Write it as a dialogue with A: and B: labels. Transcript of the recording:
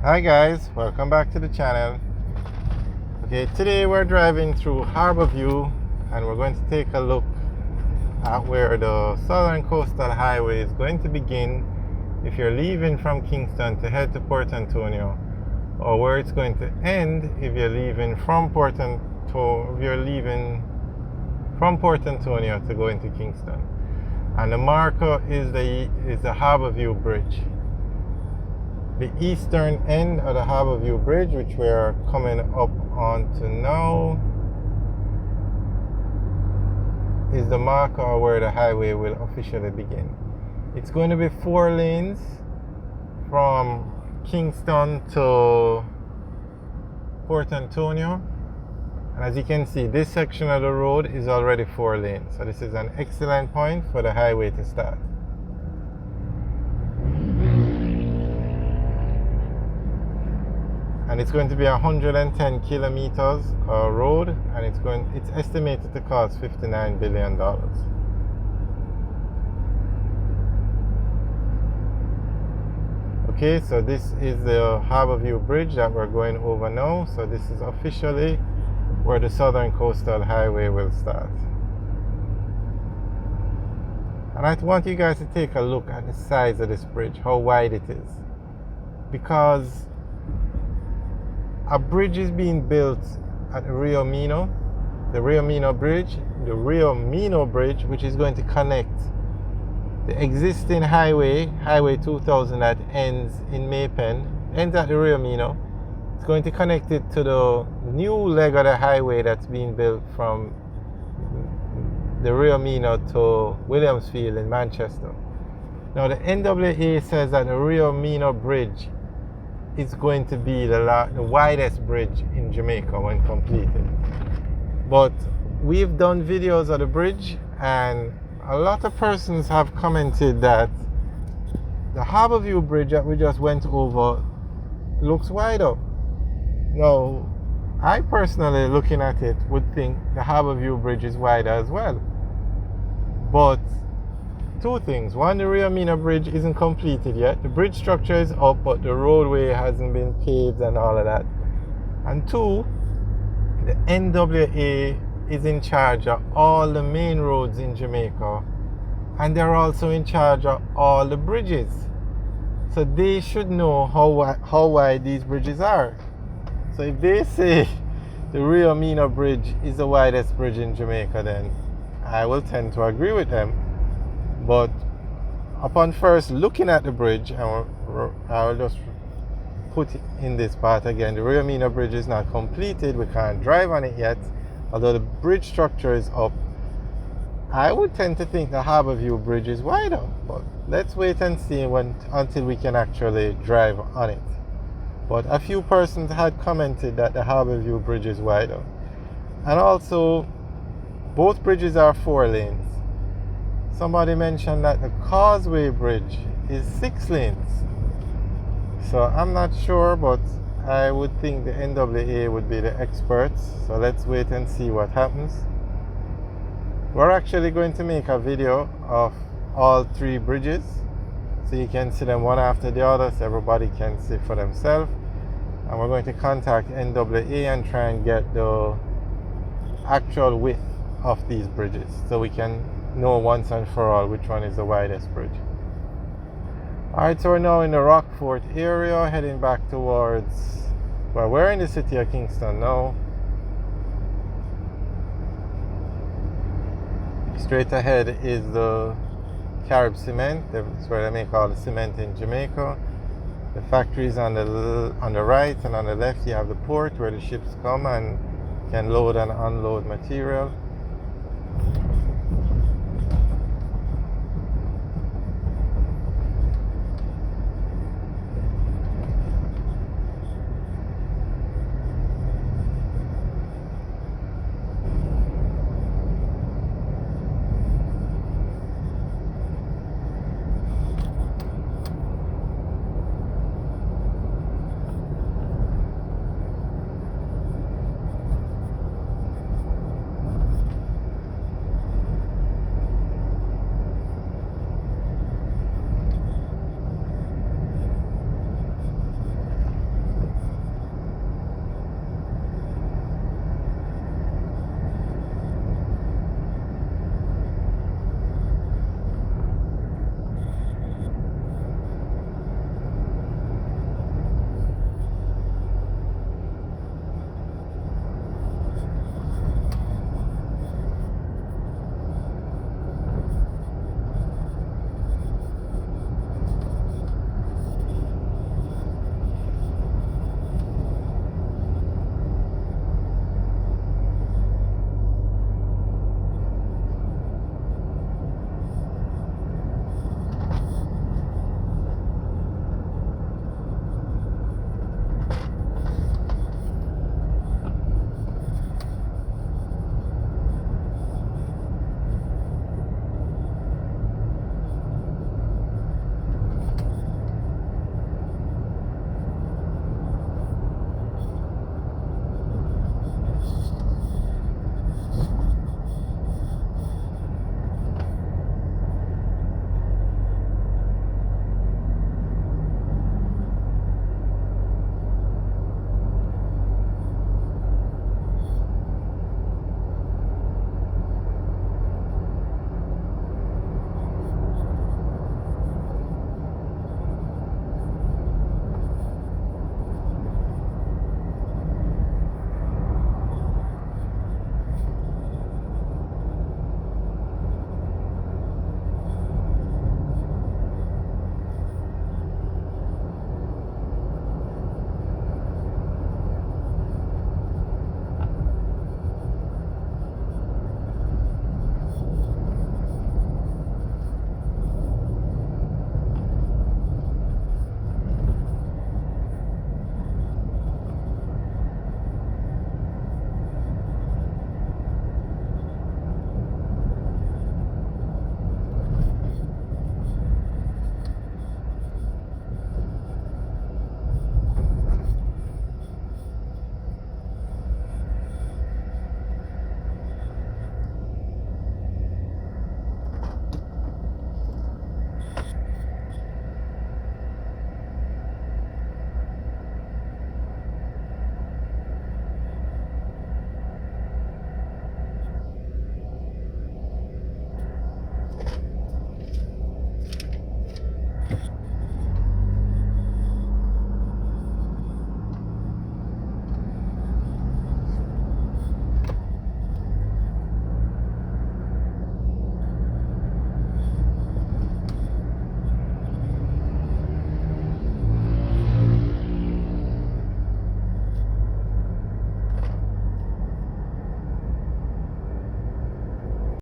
A: Hi guys, welcome back to the channel. Okay, today we're driving through Harbour View and we're going to take a look at where the Southern Coastal Highway is going to begin if you're leaving from Kingston to head to Port Antonio, or where it's going to end if you're leaving from Port Antonio to go into Kingston. And the marker is the Harbour View Bridge. The eastern end of the Harbour View Bridge, which we're coming up onto now, is the marker where the highway will officially begin. It's going to be 4 lanes from Kingston to Port Antonio. And as you can see, this section of the road is already 4 lanes. So this is an excellent point for the highway to start. And it's going to be 110 kilometers road, and it's estimated to cost $59 billion. Okay, so this is the Harbour View Bridge that we're going over now. So this is officially where the Southern Coastal Highway will start. And I want you guys to take a look at the size of this bridge, how wide it is. Because a bridge is being built at Rio Mino, the Rio Mino Bridge, which is going to connect the existing Highway 2000 that ends in Maypen, ends at the Rio Mino. It's going to connect it to the new leg of the highway that's being built from the Rio Mino to Williamsfield in Manchester. Now the NWA says that the Rio Mino Bridge is going to be the widest bridge in Jamaica when completed. But we've done videos of the bridge, and a lot of persons have commented that the Harbour View Bridge that we just went over looks wider. Now, I personally, looking at it, would think the Harbour View Bridge is wider as well. But two things. One, the Rio Mino Bridge isn't completed yet. The bridge structure is up, but the roadway hasn't been paved and all of that. And two, the NWA is in charge of all the main roads in Jamaica, and they're also in charge of all the bridges. So they should know how wide these bridges are. So if they say the Rio Mino Bridge is the widest bridge in Jamaica, then I will tend to agree with them. But upon first looking at the bridge, I'll just put it in this part again. The Rio Mino Bridge is not completed. We can't drive on it yet, although the bridge structure is up. I would tend to think the Harbour View Bridge is wider, but let's wait and see until we can actually drive on it. But a few persons had commented that the Harbour View Bridge is wider. And also, both bridges are 4 lanes. Somebody mentioned that the Causeway Bridge is 6 lanes. So I'm not sure, but I would think the NWA would be the experts. So let's wait and see what happens. We're actually going to make a video of all 3 bridges, so you can see them one after the other, so everybody can see for themselves. And we're going to contact NWA and try and get the actual width of these bridges, so we can know once and for all which one is the widest bridge. Alright, so we're now in the Rockfort area, heading back towards, well, we're in the city of Kingston now. Straight ahead is the Carib Cement. That's where they make all the cement in Jamaica. The factories on the right, and on the left you have the port where the ships come and can load and unload material.